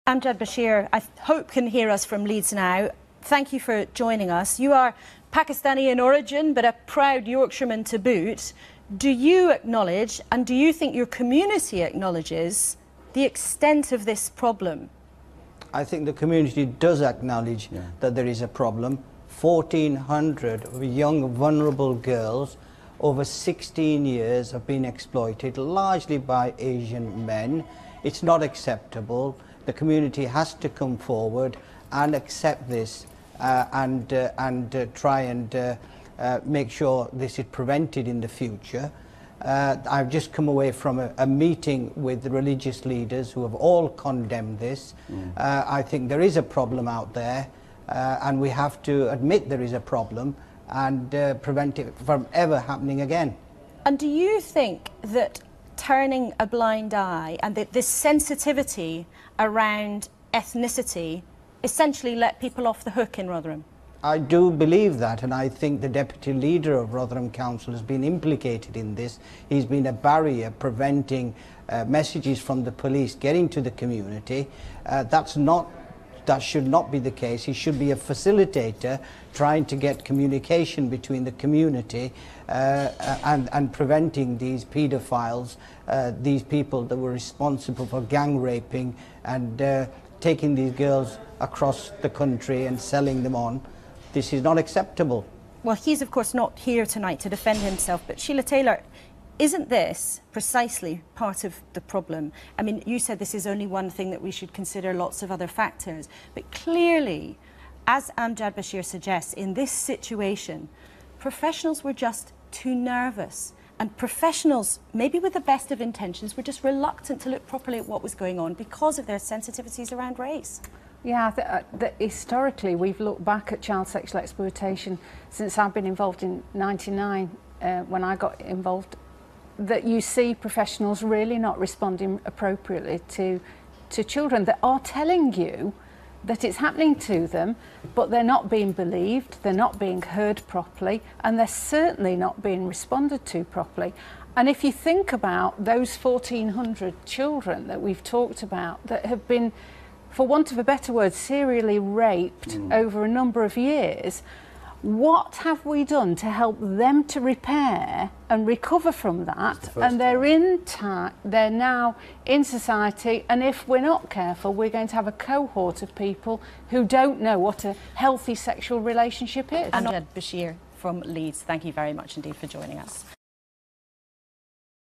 Amjad Bashir, I hope can hear us from Leeds now. Thank you for joining us. You are Pakistani in origin, but a proud Yorkshireman to boot. Do you acknowledge, and do you think your community acknowledges, the extent of this problem? I think the community does acknowledge that there is a problem. 1,400 young, vulnerable girls over 16 years have been exploited, largely by Asian men. It's not acceptable. The community has to come forward and accept this and try and make sure this is prevented in the future. I've just come away from a meeting with the religious leaders who have all condemned this. I think there is a problem out there and we have to admit there is a problem and prevent it from ever happening again. And do you think that turning a blind eye and that this sensitivity around ethnicity essentially let people off the hook in Rotherham? I do believe that, and I think the Deputy Leader of Rotherham Council has been implicated in this. He's been a barrier preventing messages from the police getting to the community. That should not be the case. He should be a facilitator trying to get communication between the community and preventing these paedophiles, these people that were responsible for gang raping and taking these girls across the country and selling them on. This is not acceptable. Well, he's of course not here tonight to defend himself, but Sheila Taylor, isn't this precisely part of the problem? I mean, you said this is only one thing, that we should consider lots of other factors, but clearly, as Amjad Bashir suggests, in this situation, professionals were just too nervous. And professionals, maybe with the best of intentions, were just reluctant to look properly at what was going on because of their sensitivities around race. Yeah, historically we've looked back at child sexual exploitation since I've been involved in '99, when I got involved, that you see professionals really not responding appropriately to children that are telling you that it's happening to them, but they're not being believed, they're not being heard properly, and they're certainly not being responded to properly. And if you think about those 1,400 children that we've talked about that have been, for want of a better word, serially raped over a number of years, what have we done to help them to repair and recover from that? And they're intact, they're now in society, and if we're not careful, we're going to have a cohort of people who don't know what a healthy sexual relationship is. Amjad Bashir from Leeds, thank you very much indeed for joining us.